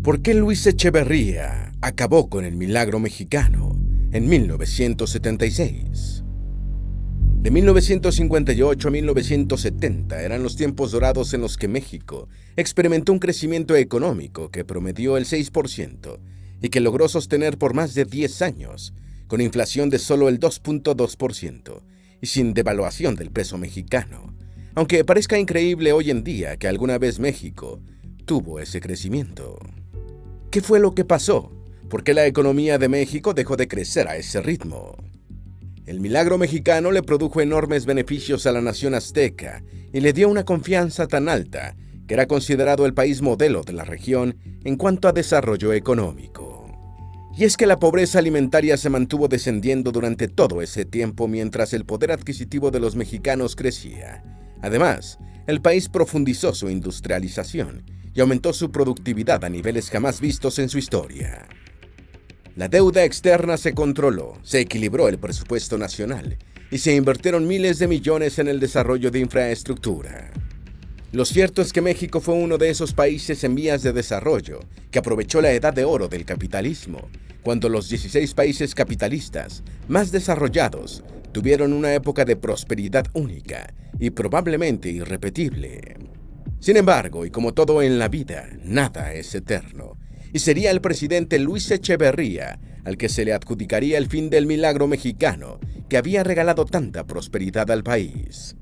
¿Por qué Luis Echeverría acabó con el milagro mexicano en 1976? De 1958 a 1970 eran los tiempos dorados en los que México experimentó un crecimiento económico que promedió el 6% y que logró sostener por más de 10 años, con inflación de solo el 2.2% y sin devaluación del peso mexicano, aunque parezca increíble hoy en día que alguna vez México tuvo ese crecimiento. ¿Qué fue lo que pasó? ¿Por qué la economía de México dejó de crecer a ese ritmo? El milagro mexicano le produjo enormes beneficios a la nación azteca y le dio una confianza tan alta que era considerado el país modelo de la región en cuanto a desarrollo económico. Y es que la pobreza alimentaria se mantuvo descendiendo durante todo ese tiempo mientras el poder adquisitivo de los mexicanos crecía. Además, el país profundizó su industrialización y aumentó su productividad a niveles jamás vistos en su historia. La deuda externa se controló, se equilibró el presupuesto nacional y se invirtieron miles de millones en el desarrollo de infraestructura. Lo cierto es que México fue uno de esos países en vías de desarrollo que aprovechó la edad de oro del capitalismo, cuando los 16 países capitalistas más desarrollados tuvieron una época de prosperidad única y probablemente irrepetible. Sin embargo, y como todo en la vida, nada es eterno, y sería el presidente Luis Echeverría al que se le adjudicaría el fin del milagro mexicano que había regalado tanta prosperidad al país.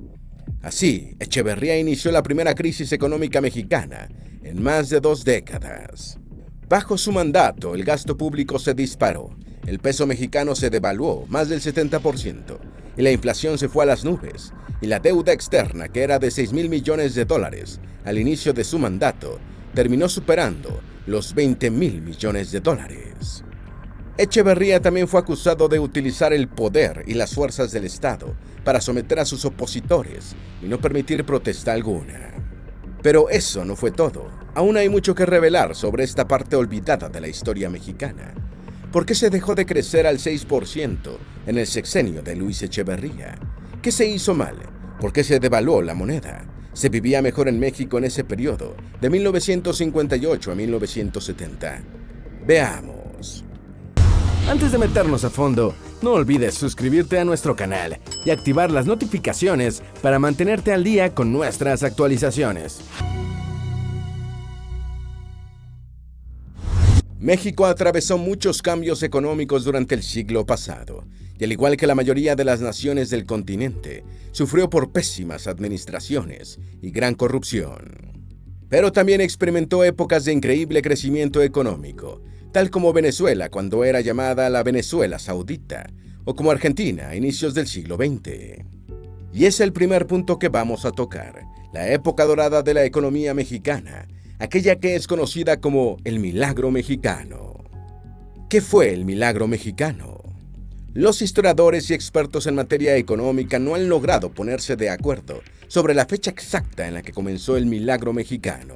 Así, Echeverría inició la primera crisis económica mexicana en más de 2 décadas. Bajo su mandato, el gasto público se disparó, el peso mexicano se devaluó más del 70%, y la inflación se fue a las nubes, y la deuda externa, que era de 6,000 millones de dólares al inicio de su mandato, terminó superando los 20,000 millones de dólares. Echeverría también fue acusado de utilizar el poder y las fuerzas del Estado para someter a sus opositores y no permitir protesta alguna. Pero eso no fue todo. Aún hay mucho que revelar sobre esta parte olvidada de la historia mexicana. ¿Por qué se dejó de crecer al 6% en el sexenio de Luis Echeverría? ¿Qué se hizo mal? ¿Por qué se devaluó la moneda? ¿Se vivía mejor en México en ese periodo, de 1958 a 1970? Veamos. Antes de meternos a fondo, no olvides suscribirte a nuestro canal y activar las notificaciones para mantenerte al día con nuestras actualizaciones. México atravesó muchos cambios económicos durante el siglo pasado, y al igual que la mayoría de las naciones del continente, sufrió por pésimas administraciones y gran corrupción. Pero también experimentó épocas de increíble crecimiento económico, tal como Venezuela cuando era llamada la Venezuela Saudita, o como Argentina a inicios del siglo XX. Y es el primer punto que vamos a tocar, la época dorada de la economía mexicana, aquella que es conocida como el milagro mexicano. ¿Qué fue el milagro mexicano? Los historiadores y expertos en materia económica no han logrado ponerse de acuerdo sobre la fecha exacta en la que comenzó el milagro mexicano.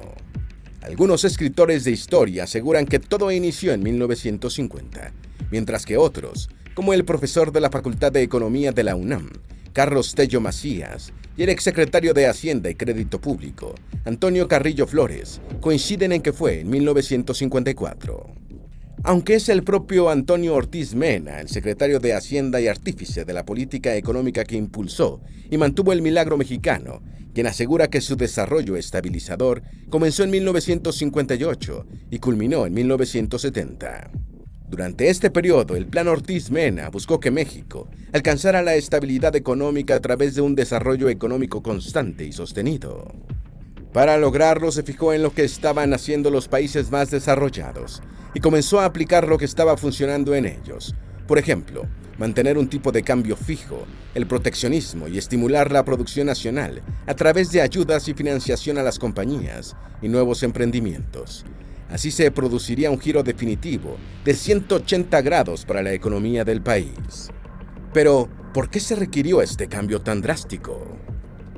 Algunos escritores de historia aseguran que todo inició en 1950, mientras que otros, como el profesor de la Facultad de Economía de la UNAM, Carlos Tello Macías, y el exsecretario de Hacienda y Crédito Público, Antonio Carrillo Flores, coinciden en que fue en 1954. Aunque es el propio Antonio Ortiz Mena, el secretario de Hacienda y artífice de la política económica que impulsó y mantuvo el milagro mexicano, quien asegura que su desarrollo estabilizador comenzó en 1958 y culminó en 1970. Durante este periodo, el Plan Ortiz Mena buscó que México alcanzara la estabilidad económica a través de un desarrollo económico constante y sostenido. Para lograrlo, se fijó en lo que estaban haciendo los países más desarrollados y comenzó a aplicar lo que estaba funcionando en ellos. Por ejemplo, mantener un tipo de cambio fijo, el proteccionismo y estimular la producción nacional a través de ayudas y financiación a las compañías y nuevos emprendimientos. Así se produciría un giro definitivo de 180 grados para la economía del país. Pero, ¿por qué se requirió este cambio tan drástico?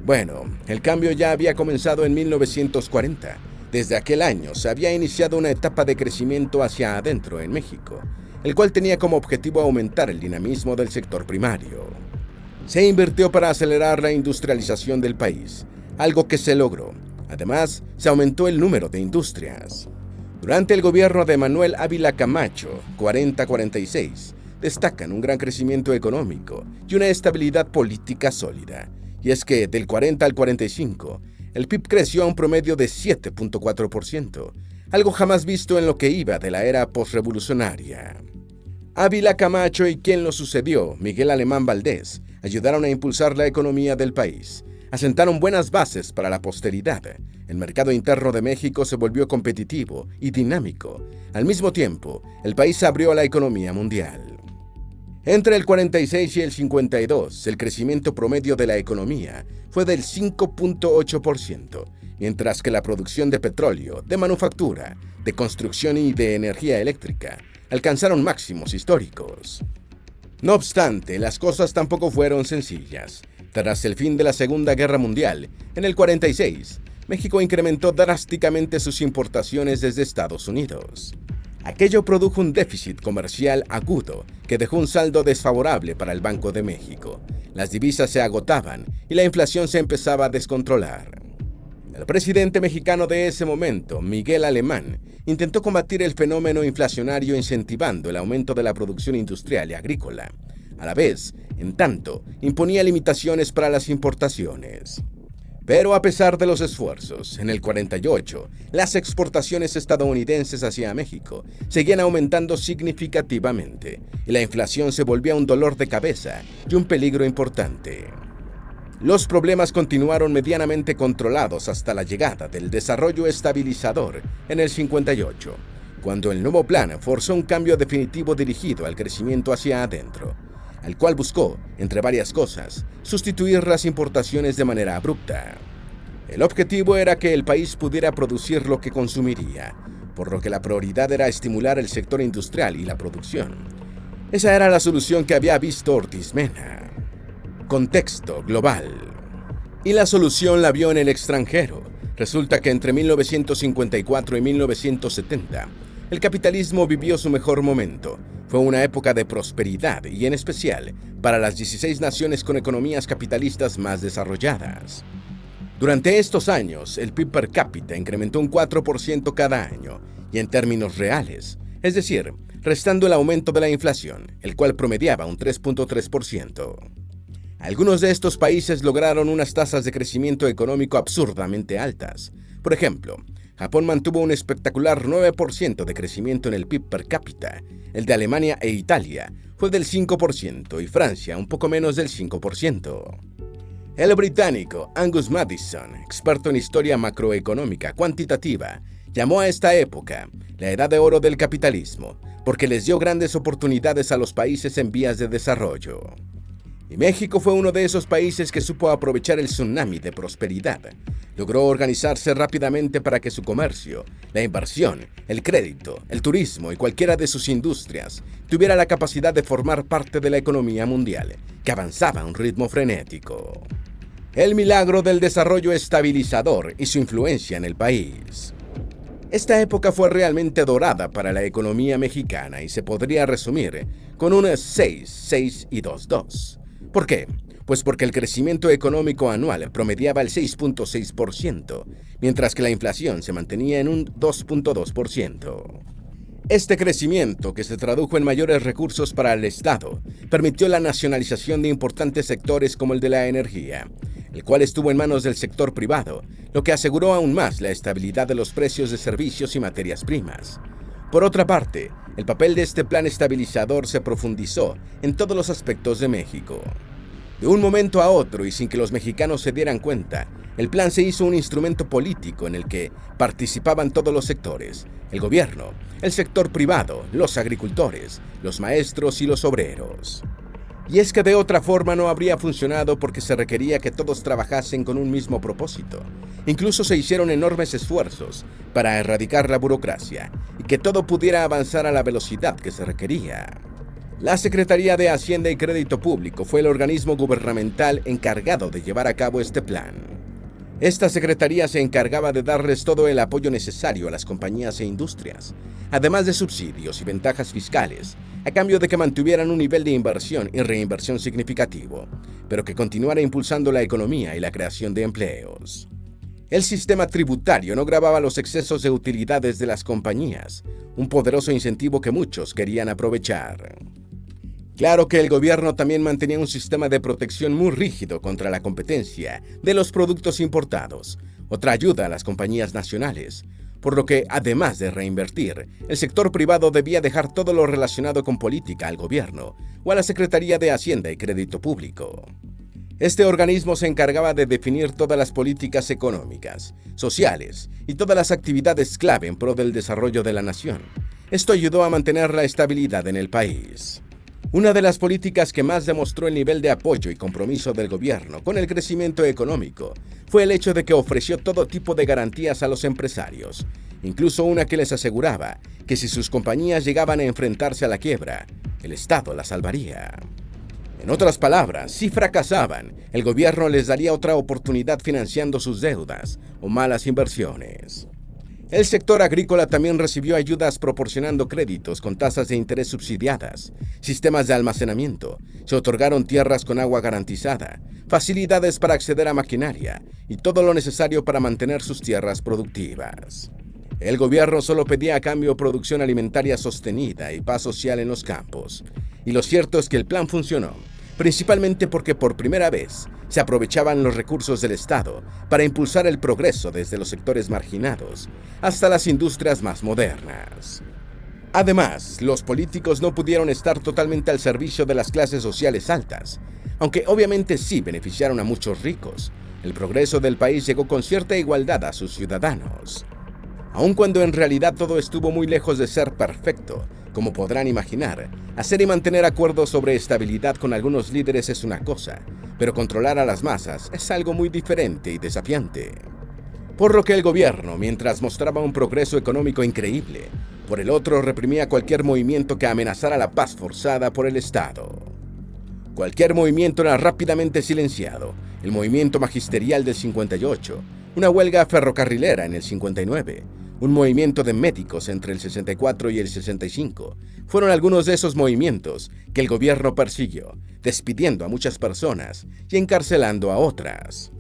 Bueno, el cambio ya había comenzado en 1940. Desde aquel año se había iniciado una etapa de crecimiento hacia adentro en México, el cual tenía como objetivo aumentar el dinamismo del sector primario. Se invirtió para acelerar la industrialización del país, algo que se logró. Además, se aumentó el número de industrias. Durante el gobierno de Manuel Ávila Camacho, 40-46, destacan un gran crecimiento económico y una estabilidad política sólida. Y es que del 40 al 45, el PIB creció a un promedio de 7.4%, algo jamás visto en lo que iba de la era postrevolucionaria. Ávila Camacho y quien lo sucedió, Miguel Alemán Valdés, ayudaron a impulsar la economía del país. Asentaron buenas bases para la posteridad. El mercado interno de México se volvió competitivo y dinámico. Al mismo tiempo, el país abrió a la economía mundial. Entre el 46 y el 52, el crecimiento promedio de la economía fue del 5.8%, mientras que la producción de petróleo, de manufactura, de construcción y de energía eléctrica alcanzaron máximos históricos. No obstante, las cosas tampoco fueron sencillas. Tras el fin de la Segunda Guerra Mundial, en el 46, México incrementó drásticamente sus importaciones desde Estados Unidos. Aquello produjo un déficit comercial agudo que dejó un saldo desfavorable para el Banco de México. Las divisas se agotaban y la inflación se empezaba a descontrolar. El presidente mexicano de ese momento, Miguel Alemán, intentó combatir el fenómeno inflacionario incentivando el aumento de la producción industrial y agrícola. A la vez, en tanto, imponía limitaciones para las importaciones. Pero a pesar de los esfuerzos, en el 48, las exportaciones estadounidenses hacia México seguían aumentando significativamente y la inflación se volvía un dolor de cabeza y un peligro importante. Los problemas continuaron medianamente controlados hasta la llegada del desarrollo estabilizador en el 58, cuando el nuevo plan forzó un cambio definitivo dirigido al crecimiento hacia adentro, al cual buscó, entre varias cosas, sustituir las importaciones de manera abrupta. El objetivo era que el país pudiera producir lo que consumiría, por lo que la prioridad era estimular el sector industrial y la producción. Esa era la solución que había visto Ortiz Mena. Contexto global. Y la solución la vio en el extranjero. Resulta que entre 1954 y 1970, el capitalismo vivió su mejor momento. Fue una época de prosperidad y en especial para las 16 naciones con economías capitalistas más desarrolladas. Durante estos años, el PIB per cápita incrementó un 4% cada año y en términos reales, es decir, restando el aumento de la inflación, el cual promediaba un 3.3%. Algunos de estos países lograron unas tasas de crecimiento económico absurdamente altas. Por ejemplo, Japón mantuvo un espectacular 9% de crecimiento en el PIB per cápita. El de Alemania e Italia fue del 5% y Francia un poco menos del 5%. El británico Angus Maddison, experto en historia macroeconómica cuantitativa, llamó a esta época la edad de oro del capitalismo porque les dio grandes oportunidades a los países en vías de desarrollo. Y México fue uno de esos países que supo aprovechar el tsunami de prosperidad. Logró organizarse rápidamente para que su comercio, la inversión, el crédito, el turismo y cualquiera de sus industrias tuviera la capacidad de formar parte de la economía mundial, que avanzaba a un ritmo frenético. El milagro del desarrollo estabilizador y su influencia en el país. Esta época fue realmente dorada para la economía mexicana y se podría resumir con un 6, 6 y 2, 2. ¿Por qué? Pues porque el crecimiento económico anual promediaba el 6.6%, mientras que la inflación se mantenía en un 2.2%. Este crecimiento, que se tradujo en mayores recursos para el Estado, permitió la nacionalización de importantes sectores como el de la energía, el cual estuvo en manos del sector privado, lo que aseguró aún más la estabilidad de los precios de servicios y materias primas. Por otra parte, el papel de este plan estabilizador se profundizó en todos los aspectos de México. De un momento a otro y sin que los mexicanos se dieran cuenta, el plan se hizo un instrumento político en el que participaban todos los sectores: el gobierno, el sector privado, los agricultores, los maestros y los obreros. Y es que de otra forma no habría funcionado porque se requería que todos trabajasen con un mismo propósito. Incluso se hicieron enormes esfuerzos para erradicar la burocracia y que todo pudiera avanzar a la velocidad que se requería. La Secretaría de Hacienda y Crédito Público fue el organismo gubernamental encargado de llevar a cabo este plan. Esta secretaría se encargaba de darles todo el apoyo necesario a las compañías e industrias, además de subsidios y ventajas fiscales, a cambio de que mantuvieran un nivel de inversión y reinversión significativo, pero que continuara impulsando la economía y la creación de empleos. El sistema tributario no gravaba los excesos de utilidades de las compañías, un poderoso incentivo que muchos querían aprovechar. Claro que el gobierno también mantenía un sistema de protección muy rígido contra la competencia de los productos importados, otra ayuda a las compañías nacionales, por lo que, además de reinvertir, el sector privado debía dejar todo lo relacionado con política al gobierno o a la Secretaría de Hacienda y Crédito Público. Este organismo se encargaba de definir todas las políticas económicas, sociales y todas las actividades clave en pro del desarrollo de la nación. Esto ayudó a mantener la estabilidad en el país. Una de las políticas que más demostró el nivel de apoyo y compromiso del gobierno con el crecimiento económico fue el hecho de que ofreció todo tipo de garantías a los empresarios, incluso una que les aseguraba que si sus compañías llegaban a enfrentarse a la quiebra, el Estado las salvaría. En otras palabras, si fracasaban, el gobierno les daría otra oportunidad financiando sus deudas o malas inversiones. El sector agrícola también recibió ayudas proporcionando créditos con tasas de interés subsidiadas, sistemas de almacenamiento, se otorgaron tierras con agua garantizada, facilidades para acceder a maquinaria y todo lo necesario para mantener sus tierras productivas. El gobierno solo pedía a cambio producción alimentaria sostenida y paz social en los campos. Y lo cierto es que el plan funcionó, principalmente porque por primera vez se aprovechaban los recursos del Estado para impulsar el progreso desde los sectores marginados hasta las industrias más modernas. Además, los políticos no pudieron estar totalmente al servicio de las clases sociales altas, aunque obviamente sí beneficiaron a muchos ricos. El progreso del país llegó con cierta igualdad a sus ciudadanos. Aun cuando en realidad todo estuvo muy lejos de ser perfecto, como podrán imaginar, hacer y mantener acuerdos sobre estabilidad con algunos líderes es una cosa, pero controlar a las masas es algo muy diferente y desafiante. Por lo que el gobierno, mientras mostraba un progreso económico increíble, por el otro reprimía cualquier movimiento que amenazara la paz forzada por el Estado. Cualquier movimiento era rápidamente silenciado. El movimiento magisterial del 58, una huelga ferrocarrilera en el 59, un movimiento de médicos entre el 64 y el 65, fueron algunos de esos movimientos que el gobierno persiguió, despidiendo a muchas personas y encarcelando a otras.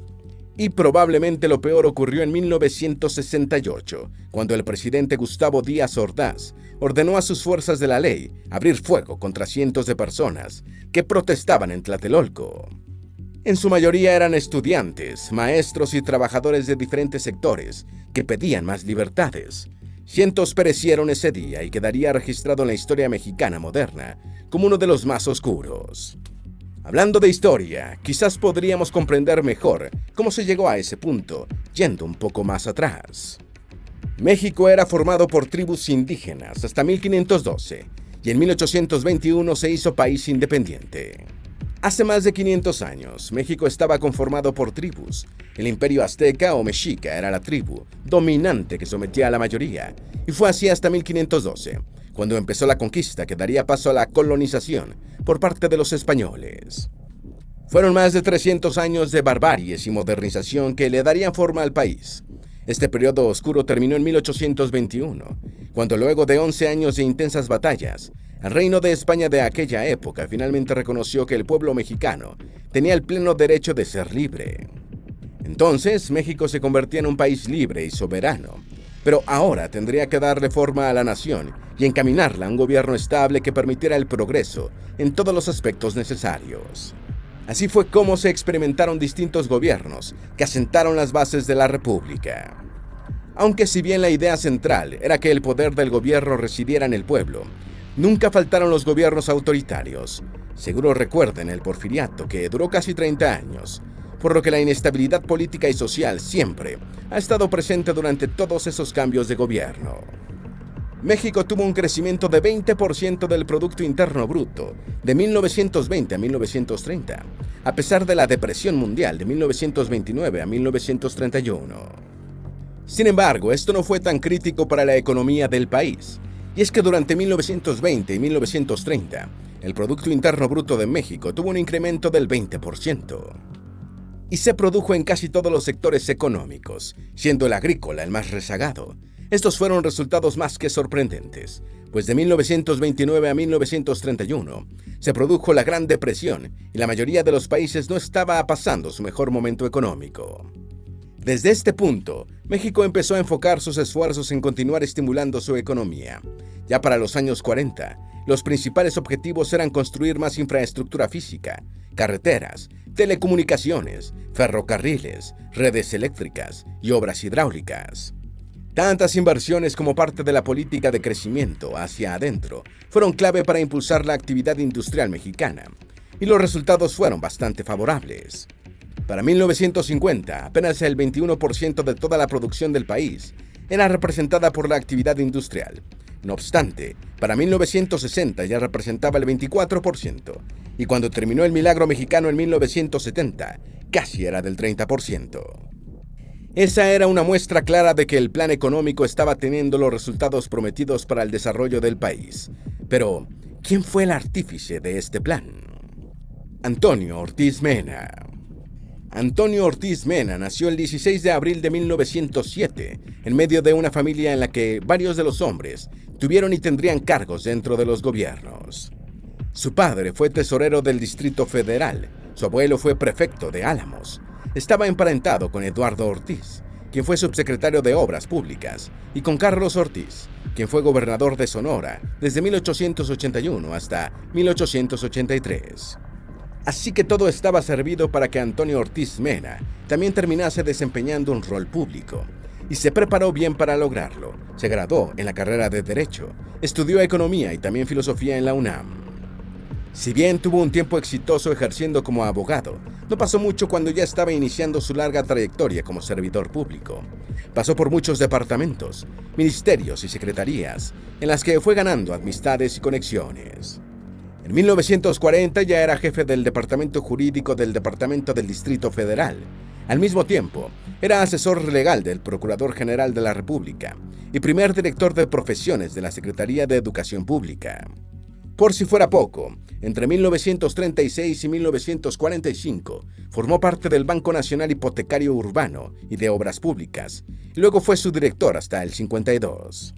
Y probablemente lo peor ocurrió en 1968, cuando el presidente Gustavo Díaz Ordaz ordenó a sus fuerzas de la ley abrir fuego contra cientos de personas que protestaban en Tlatelolco. En su mayoría eran estudiantes, maestros y trabajadores de diferentes sectores que pedían más libertades. Cientos perecieron ese día y quedaría registrado en la historia mexicana moderna como uno de los más oscuros. Hablando de historia, quizás podríamos comprender mejor cómo se llegó a ese punto, yendo un poco más atrás. México era formado por tribus indígenas hasta 1512 y en 1821 se hizo país independiente. Hace más de 500 años, México estaba conformado por tribus. El imperio azteca o mexica era la tribu dominante que sometía a la mayoría, y fue así hasta 1512, cuando empezó la conquista que daría paso a la colonización por parte de los españoles. Fueron más de 300 años de barbaries y modernización que le darían forma al país. Este periodo oscuro terminó en 1821, cuando luego de 11 años de intensas batallas, el Reino de España de aquella época finalmente reconoció que el pueblo mexicano tenía el pleno derecho de ser libre. Entonces, México se convertía en un país libre y soberano, pero ahora tendría que darle forma a la nación y encaminarla a un gobierno estable que permitiera el progreso en todos los aspectos necesarios. Así fue como se experimentaron distintos gobiernos que asentaron las bases de la República. Aunque si bien la idea central era que el poder del gobierno residiera en el pueblo, nunca faltaron los gobiernos autoritarios. Seguro recuerden el porfiriato, que duró casi 30 años, por lo que la inestabilidad política y social siempre ha estado presente durante todos esos cambios de gobierno. México tuvo un crecimiento de 20% del Producto Interno Bruto de 1920 a 1930, a pesar de la depresión mundial de 1929 a 1931. Sin embargo, esto no fue tan crítico para la economía del país, y es que durante 1920 y 1930, el Producto Interno Bruto de México tuvo un incremento del 20%. Y se produjo en casi todos los sectores económicos, siendo el agrícola el más rezagado. Estos fueron resultados más que sorprendentes, pues de 1929 a 1931 se produjo la Gran Depresión y la mayoría de los países no estaba pasando su mejor momento económico. Desde este punto, México empezó a enfocar sus esfuerzos en continuar estimulando su economía. Ya para los años 40, los principales objetivos eran construir más infraestructura física, carreteras, telecomunicaciones, ferrocarriles, redes eléctricas y obras hidráulicas. Tantas inversiones como parte de la política de crecimiento hacia adentro fueron clave para impulsar la actividad industrial mexicana, y los resultados fueron bastante favorables. Para 1950, apenas el 21% de toda la producción del país era representada por la actividad industrial. No obstante, para 1960 ya representaba el 24%, y cuando terminó el milagro mexicano en 1970, casi era del 30%. Esa era una muestra clara de que el plan económico estaba teniendo los resultados prometidos para el desarrollo del país. Pero, ¿quién fue el artífice de este plan? Antonio Ortiz Mena. Antonio Ortiz Mena nació el 16 de abril de 1907, en medio de una familia en la que varios de los hombres tuvieron y tendrían cargos dentro de los gobiernos. Su padre fue tesorero del Distrito Federal, su abuelo fue prefecto de Álamos, estaba emparentado con Eduardo Ortiz, quien fue subsecretario de Obras Públicas, y con Carlos Ortiz, quien fue gobernador de Sonora desde 1881 hasta 1883. Así que todo estaba servido para que Antonio Ortiz Mena también terminase desempeñando un rol público, y se preparó bien para lograrlo. Se graduó en la carrera de Derecho, estudió Economía y también Filosofía en la UNAM. Si bien tuvo un tiempo exitoso ejerciendo como abogado, no pasó mucho cuando ya estaba iniciando su larga trayectoria como servidor público. Pasó por muchos departamentos, ministerios y secretarías, en las que fue ganando amistades y conexiones. En 1940 ya era jefe del Departamento Jurídico del Departamento del Distrito Federal. Al mismo tiempo, era asesor legal del Procurador General de la República y primer director de profesiones de la Secretaría de Educación Pública. Por si fuera poco, entre 1936 y 1945 formó parte del Banco Nacional Hipotecario Urbano y de Obras Públicas, y luego fue su director hasta el 52.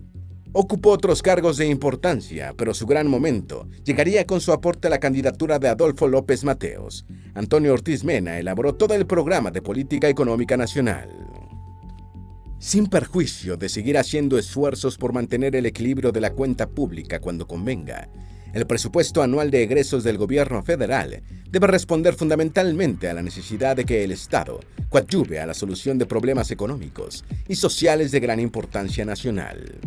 Ocupó otros cargos de importancia, pero su gran momento llegaría con su aporte a la candidatura de Adolfo López Mateos. Antonio Ortiz Mena elaboró todo el programa de política económica nacional. Sin perjuicio de seguir haciendo esfuerzos por mantener el equilibrio de la cuenta pública cuando convenga, el presupuesto anual de egresos del gobierno federal debe responder fundamentalmente a la necesidad de que el Estado coadyuve a la solución de problemas económicos y sociales de gran importancia nacional.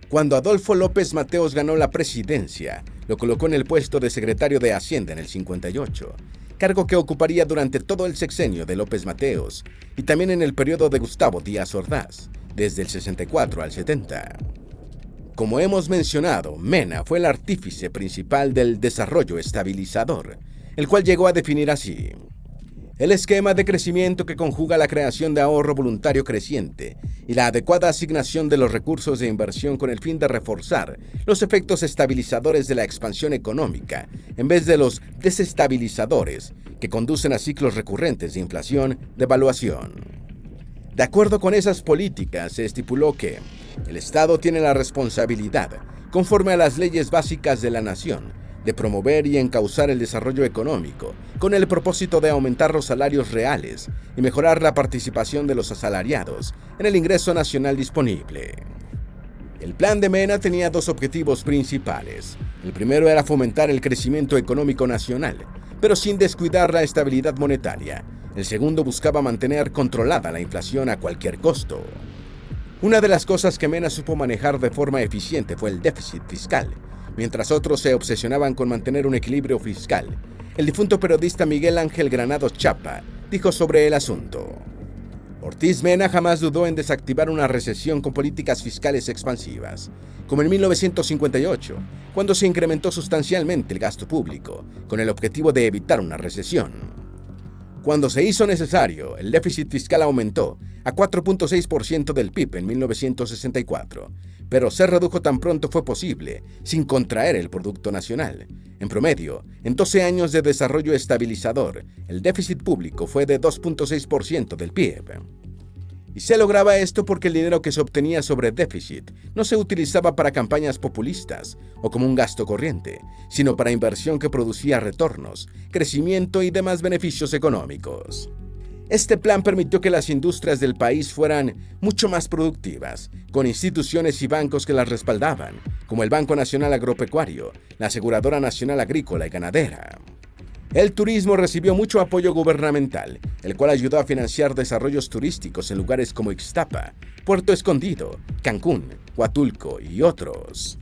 Cuando Adolfo López Mateos ganó la presidencia, lo colocó en el puesto de secretario de Hacienda en el 58, cargo que ocuparía durante todo el sexenio de López Mateos y también en el periodo de Gustavo Díaz Ordaz, desde el 64 al 70. Como hemos mencionado, Mena fue el artífice principal del desarrollo estabilizador, el cual llegó a definir así: el esquema de crecimiento que conjuga la creación de ahorro voluntario creciente y la adecuada asignación de los recursos de inversión con el fin de reforzar los efectos estabilizadores de la expansión económica, en vez de los desestabilizadores que conducen a ciclos recurrentes de inflación, devaluación. De acuerdo con esas políticas, se estipuló que el Estado tiene la responsabilidad, conforme a las leyes básicas de la nación, de promover y encauzar el desarrollo económico, con el propósito de aumentar los salarios reales y mejorar la participación de los asalariados en el ingreso nacional disponible. El plan de Mena tenía dos objetivos principales. El primero era fomentar el crecimiento económico nacional, pero sin descuidar la estabilidad monetaria. El segundo buscaba mantener controlada la inflación a cualquier costo. Una de las cosas que Mena supo manejar de forma eficiente fue el déficit fiscal, mientras otros se obsesionaban con mantener un equilibrio fiscal. El difunto periodista Miguel Ángel Granados Chapa dijo sobre el asunto: Ortiz Mena jamás dudó en desactivar una recesión con políticas fiscales expansivas, como en 1958, cuando se incrementó sustancialmente el gasto público, con el objetivo de evitar una recesión. Cuando se hizo necesario, el déficit fiscal aumentó a 4.6% del PIB en 1964, pero se redujo tan pronto fue posible, sin contraer el Producto Nacional. En promedio, en 12 años de desarrollo estabilizador, el déficit público fue de 2.6% del PIB. Y se lograba esto porque el dinero que se obtenía sobre déficit no se utilizaba para campañas populistas o como un gasto corriente, sino para inversión que producía retornos, crecimiento y demás beneficios económicos. Este plan permitió que las industrias del país fueran mucho más productivas, con instituciones y bancos que las respaldaban, como el Banco Nacional Agropecuario, la Aseguradora Nacional Agrícola y Ganadera. El turismo recibió mucho apoyo gubernamental, el cual ayudó a financiar desarrollos turísticos en lugares como Ixtapa, Puerto Escondido, Cancún, Huatulco y otros.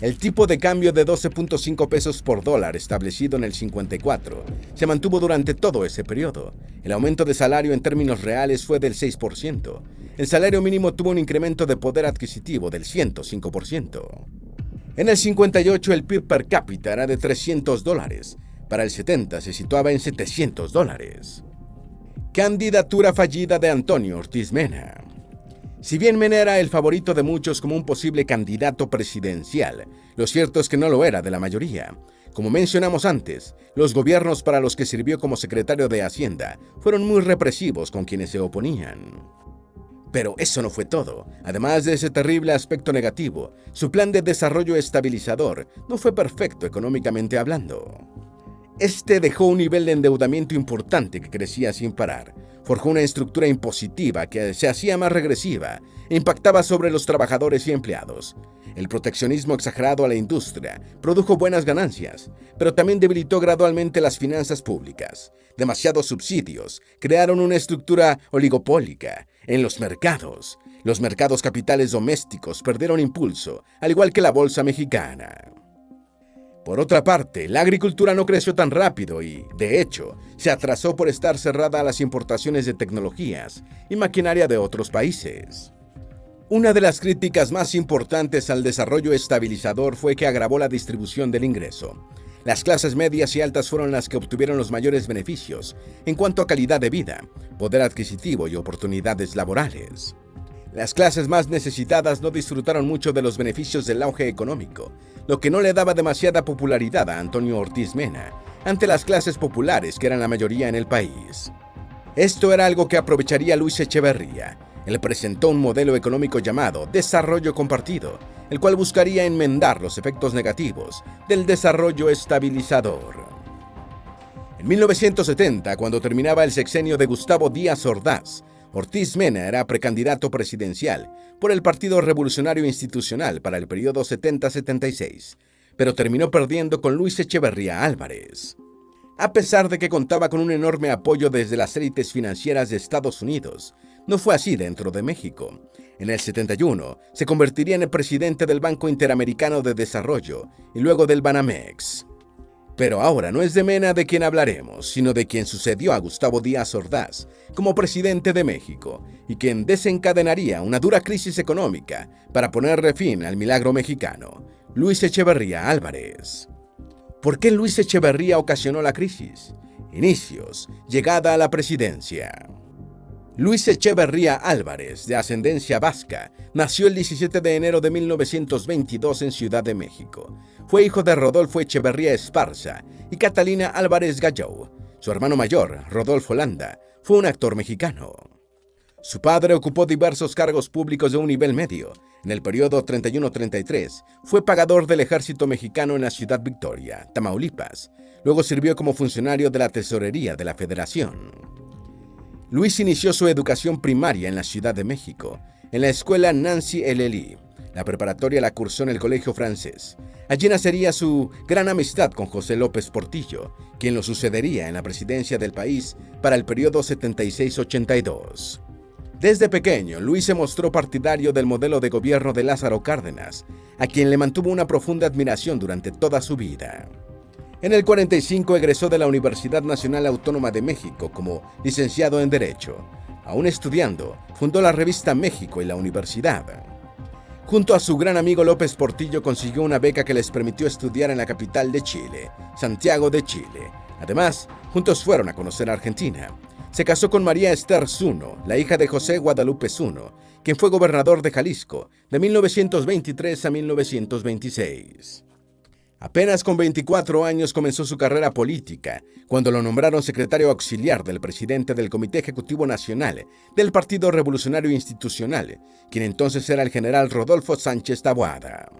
El tipo de cambio de 12.5 pesos por dólar establecido en el 54 se mantuvo durante todo ese periodo. El aumento de salario en términos reales fue del 6%. El salario mínimo tuvo un incremento de poder adquisitivo del 105%. En el 58 el PIB per cápita era de $300. Para el 70 se situaba en $700. Candidatura fallida de Antonio Ortiz Mena. Si bien Mena era el favorito de muchos como un posible candidato presidencial, lo cierto es que no lo era de la mayoría. Como mencionamos antes, los gobiernos para los que sirvió como secretario de Hacienda fueron muy represivos con quienes se oponían. Pero eso no fue todo. Además de ese terrible aspecto negativo, su plan de desarrollo estabilizador no fue perfecto económicamente hablando. Este dejó un nivel de endeudamiento importante que crecía sin parar. Forjó una estructura impositiva que se hacía más regresiva e impactaba sobre los trabajadores y empleados. El proteccionismo exagerado a la industria produjo buenas ganancias, pero también debilitó gradualmente las finanzas públicas. Demasiados subsidios crearon una estructura oligopólica en los mercados. Los mercados capitales domésticos perdieron impulso, al igual que la bolsa mexicana. Por otra parte, la agricultura no creció tan rápido y, de hecho, se atrasó por estar cerrada a las importaciones de tecnologías y maquinaria de otros países. Una de las críticas más importantes al desarrollo estabilizador fue que agravó la distribución del ingreso. Las clases medias y altas fueron las que obtuvieron los mayores beneficios en cuanto a calidad de vida, poder adquisitivo y oportunidades laborales. Las clases más necesitadas no disfrutaron mucho de los beneficios del auge económico, lo que no le daba demasiada popularidad a Antonio Ortiz Mena ante las clases populares que eran la mayoría en el país. Esto era algo que aprovecharía Luis Echeverría. Él presentó un modelo económico llamado Desarrollo Compartido, el cual buscaría enmendar los efectos negativos del desarrollo estabilizador. En 1970, cuando terminaba el sexenio de Gustavo Díaz Ordaz, Ortiz Mena era precandidato presidencial por el Partido Revolucionario Institucional para el periodo 70-76, pero terminó perdiendo con Luis Echeverría Álvarez. A pesar de que contaba con un enorme apoyo desde las élites financieras de Estados Unidos, no fue así dentro de México. En el 71 se convertiría en el presidente del Banco Interamericano de Desarrollo y luego del Banamex. Pero ahora no es de Mena de quien hablaremos, sino de quien sucedió a Gustavo Díaz Ordaz como presidente de México y quien desencadenaría una dura crisis económica para ponerle fin al milagro mexicano, Luis Echeverría Álvarez. ¿Por qué Luis Echeverría ocasionó la crisis? Inicios, llegada a la presidencia. Luis Echeverría Álvarez, de ascendencia vasca, nació el 17 de enero de 1922 en Ciudad de México. Fue hijo de Rodolfo Echeverría Esparza y Catalina Álvarez Galló. Su hermano mayor, Rodolfo Landa, fue un actor mexicano. Su padre ocupó diversos cargos públicos de un nivel medio. En el periodo 31-33, fue pagador del ejército mexicano en la Ciudad Victoria, Tamaulipas. Luego sirvió como funcionario de la Tesorería de la Federación. Luis inició su educación primaria en la Ciudad de México, en la escuela Nancy Eleli. La preparatoria la cursó en el Colegio Francés. Allí nacería su gran amistad con José López Portillo, quien lo sucedería en la presidencia del país para el periodo 76-82. Desde pequeño, Luis se mostró partidario del modelo de gobierno de Lázaro Cárdenas, a quien le mantuvo una profunda admiración durante toda su vida. En el 45 egresó de la Universidad Nacional Autónoma de México como licenciado en Derecho. Aún estudiando, fundó la revista México y la Universidad. Junto a su gran amigo López Portillo consiguió una beca que les permitió estudiar en la capital de Chile, Santiago de Chile. Además, juntos fueron a conocer Argentina. Se casó con María Esther Zuno, la hija de José Guadalupe Zuno, quien fue gobernador de Jalisco de 1923 a 1926. Apenas con 24 años comenzó su carrera política, cuando lo nombraron secretario auxiliar del presidente del Comité Ejecutivo Nacional del Partido Revolucionario Institucional, quien entonces era el general Rodolfo Sánchez Taboada.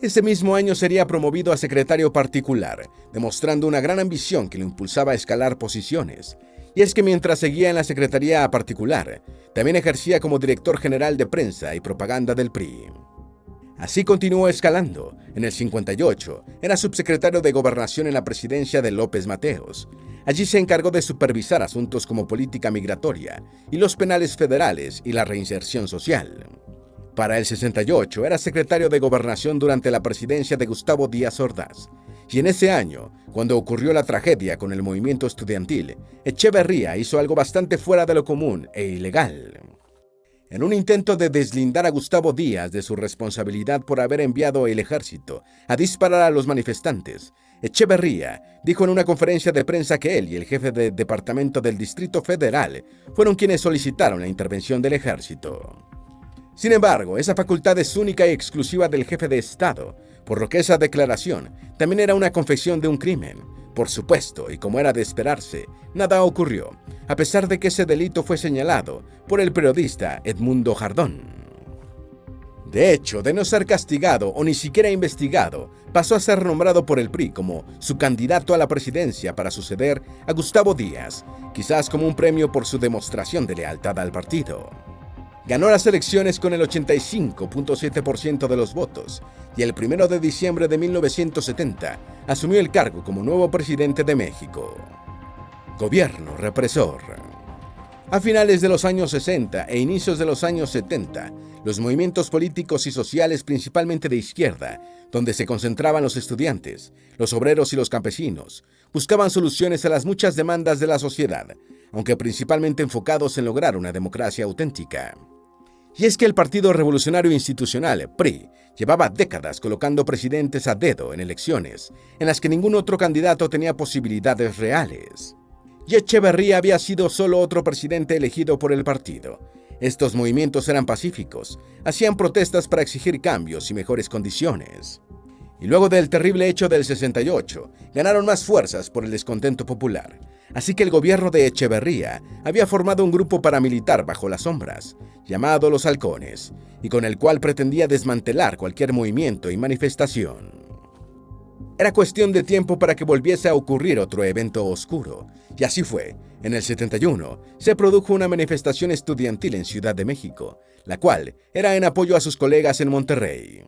Ese mismo año sería promovido a secretario particular, demostrando una gran ambición que lo impulsaba a escalar posiciones, Y es que mientras seguía en la Secretaría particular, también ejercía como director general de prensa y propaganda del PRI. Así continuó escalando. En el 58 era subsecretario de Gobernación en la presidencia de López Mateos. Allí se encargó de supervisar asuntos como política migratoria y los penales federales y la reinserción social. Para el 68 era secretario de Gobernación durante la presidencia de Gustavo Díaz Ordaz. Y en ese año, cuando ocurrió la tragedia con el movimiento estudiantil, Echeverría hizo algo bastante fuera de lo común e ilegal. En un intento de deslindar a Gustavo Díaz de su responsabilidad por haber enviado el ejército a disparar a los manifestantes, Echeverría dijo en una conferencia de prensa que él y el jefe de departamento del Distrito Federal fueron quienes solicitaron la intervención del ejército. Sin embargo, esa facultad es única y exclusiva del jefe de Estado, por lo que esa declaración también era una confesión de un crimen. Por supuesto, y como era de esperarse, nada ocurrió, a pesar de que ese delito fue señalado por el periodista Edmundo Jardón. De hecho, de no ser castigado o ni siquiera investigado, pasó a ser nombrado por el PRI como su candidato a la presidencia para suceder a Gustavo Díaz, quizás como un premio por su demostración de lealtad al partido. Ganó las elecciones con el 85.7% de los votos y el 1 de diciembre de 1970 asumió el cargo como nuevo presidente de México. Gobierno represor. A finales de los años 60 e inicios de los años 70, los movimientos políticos y sociales principalmente de izquierda, donde se concentraban los estudiantes, los obreros y los campesinos, buscaban soluciones a las muchas demandas de la sociedad, aunque principalmente enfocados en lograr una democracia auténtica. Y es que el Partido Revolucionario Institucional, PRI, llevaba décadas colocando presidentes a dedo en elecciones, en las que ningún otro candidato tenía posibilidades reales. Y Echeverría había sido solo otro presidente elegido por el partido. Estos movimientos eran pacíficos, hacían protestas para exigir cambios y mejores condiciones. Y luego del terrible hecho del 68, ganaron más fuerzas por el descontento popular. Así que el gobierno de Echeverría había formado un grupo paramilitar bajo las sombras, llamado Los Halcones, y con el cual pretendía desmantelar cualquier movimiento y manifestación. Era cuestión de tiempo para que volviese a ocurrir otro evento oscuro, y así fue. En el 71 se produjo una manifestación estudiantil en Ciudad de México, la cual era en apoyo a sus colegas en Monterrey.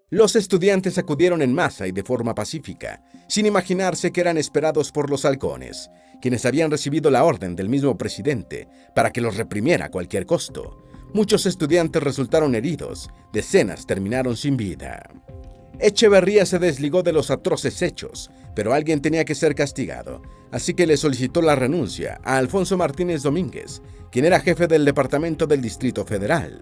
Los estudiantes acudieron en masa y de forma pacífica, sin imaginarse que eran esperados por los halcones, quienes habían recibido la orden del mismo presidente para que los reprimiera a cualquier costo. Muchos estudiantes resultaron heridos, decenas terminaron sin vida. Echeverría se desligó de los atroces hechos, pero alguien tenía que ser castigado, así que le solicitó la renuncia a Alfonso Martínez Domínguez, quien era jefe del departamento del Distrito Federal.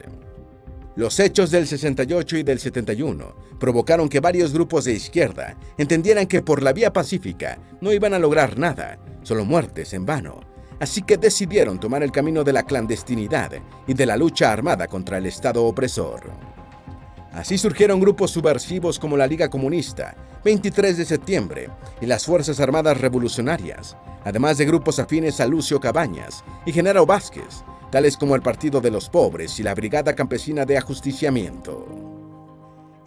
Los hechos del 68 y del 71 provocaron que varios grupos de izquierda entendieran que por la vía pacífica no iban a lograr nada, solo muertes en vano. Así que decidieron tomar el camino de la clandestinidad y de la lucha armada contra el Estado opresor. Así surgieron grupos subversivos como la Liga Comunista, 23 de septiembre y las Fuerzas Armadas Revolucionarias, además de grupos afines a Lucio Cabañas y Genaro Vázquez, tales como el Partido de los Pobres y la Brigada Campesina de Ajusticiamiento.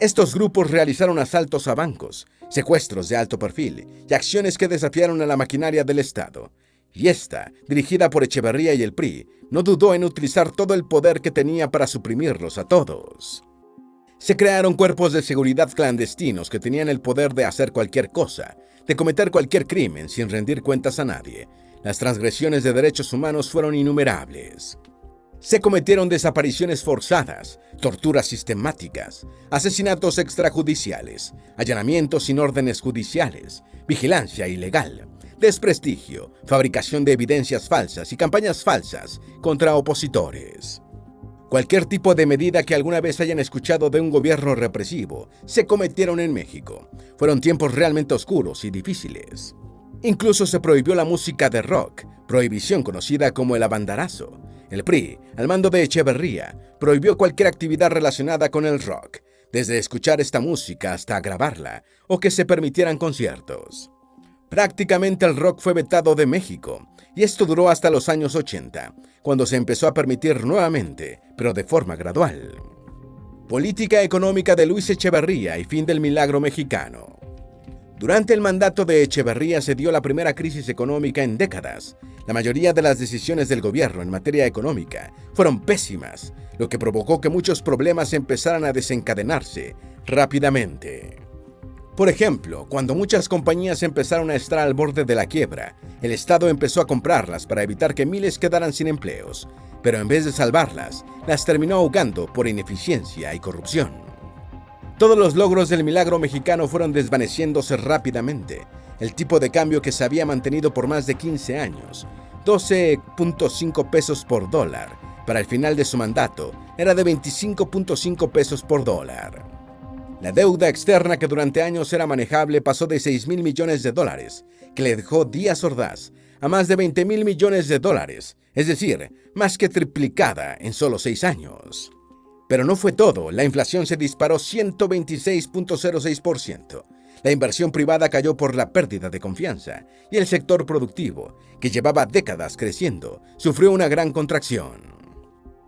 Estos grupos realizaron asaltos a bancos, secuestros de alto perfil y acciones que desafiaron a la maquinaria del Estado. Y esta, dirigida por Echeverría y el PRI, no dudó en utilizar todo el poder que tenía para suprimirlos a todos. Se crearon cuerpos de seguridad clandestinos que tenían el poder de hacer cualquier cosa, de cometer cualquier crimen sin rendir cuentas a nadie. Las transgresiones de derechos humanos fueron innumerables. Se cometieron desapariciones forzadas, torturas sistemáticas, asesinatos extrajudiciales, allanamientos sin órdenes judiciales, vigilancia ilegal, desprestigio, fabricación de evidencias falsas y campañas falsas contra opositores. Cualquier tipo de medida que alguna vez hayan escuchado de un gobierno represivo se cometieron en México. Fueron tiempos realmente oscuros y difíciles. Incluso se prohibió la música de rock, prohibición conocida como el abanderazo. El PRI, al mando de Echeverría, prohibió cualquier actividad relacionada con el rock, desde escuchar esta música hasta grabarla o que se permitieran conciertos. Prácticamente el rock fue vetado de México, y esto duró hasta los años 80, cuando se empezó a permitir nuevamente, pero de forma gradual. Política económica de Luis Echeverría y fin del milagro mexicano. Durante el mandato de Echeverría se dio la primera crisis económica en décadas. La mayoría de las decisiones del gobierno en materia económica fueron pésimas, lo que provocó que muchos problemas empezaran a desencadenarse rápidamente. Por ejemplo, cuando muchas compañías empezaron a estar al borde de la quiebra, el Estado empezó a comprarlas para evitar que miles quedaran sin empleos, pero en vez de salvarlas, las terminó ahogando por ineficiencia y corrupción. Todos los logros del milagro mexicano fueron desvaneciéndose rápidamente. El tipo de cambio que se había mantenido por más de 15 años, 12.5 pesos por dólar, para el final de su mandato era de 25.5 pesos por dólar. La deuda externa que durante años era manejable pasó de 6,000 millones de dólares, que le dejó Díaz Ordaz, a más de 20,000 millones de dólares, es decir, más que triplicada en solo 6 años. Pero no fue todo, la inflación se disparó 126.06%. La inversión privada cayó por la pérdida de confianza y el sector productivo, que llevaba décadas creciendo, sufrió una gran contracción.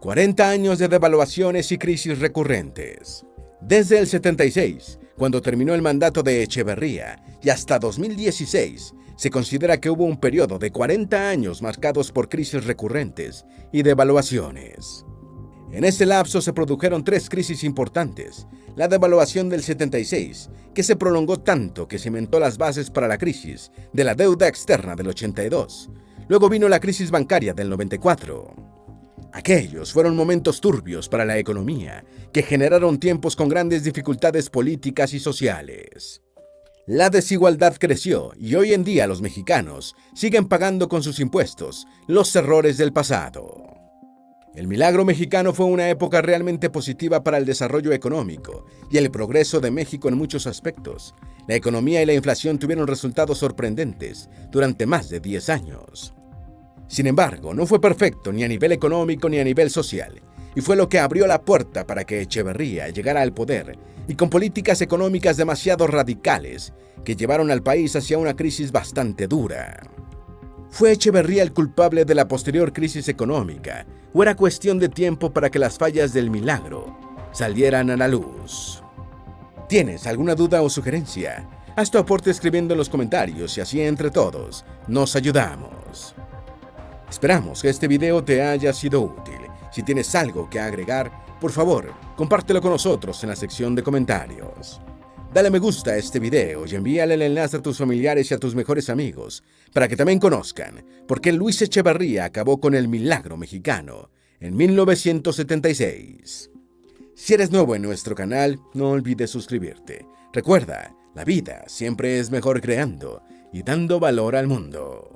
40 años de devaluaciones y crisis recurrentes. Desde el 76, cuando terminó el mandato de Echeverría, y hasta 2016, se considera que hubo un periodo de 40 años marcados por crisis recurrentes y devaluaciones. En ese lapso se produjeron 3 crisis importantes. La devaluación del 76, que se prolongó tanto que cimentó las bases para la crisis de la deuda externa del 82. Luego vino la crisis bancaria del 94. Aquellos fueron momentos turbios para la economía, que generaron tiempos con grandes dificultades políticas y sociales. La desigualdad creció y hoy en día los mexicanos siguen pagando con sus impuestos los errores del pasado. El milagro mexicano fue una época realmente positiva para el desarrollo económico y el progreso de México en muchos aspectos. La economía y la inflación tuvieron resultados sorprendentes durante más de 10 años. Sin embargo, no fue perfecto ni a nivel económico ni a nivel social, y fue lo que abrió la puerta para que Echeverría llegara al poder y con políticas económicas demasiado radicales que llevaron al país hacia una crisis bastante dura. ¿Fue Echeverría el culpable de la posterior crisis económica o era cuestión de tiempo para que las fallas del milagro salieran a la luz? ¿Tienes alguna duda o sugerencia? Haz tu aporte escribiendo en los comentarios y así entre todos nos ayudamos. Esperamos que este video te haya sido útil. Si tienes algo que agregar, por favor, compártelo con nosotros en la sección de comentarios. Dale me gusta a este video y envíale el enlace a tus familiares y a tus mejores amigos para que también conozcan por qué Luis Echeverría acabó con el milagro mexicano en 1976. Si eres nuevo en nuestro canal, no olvides suscribirte. Recuerda, la vida siempre es mejor creando y dando valor al mundo.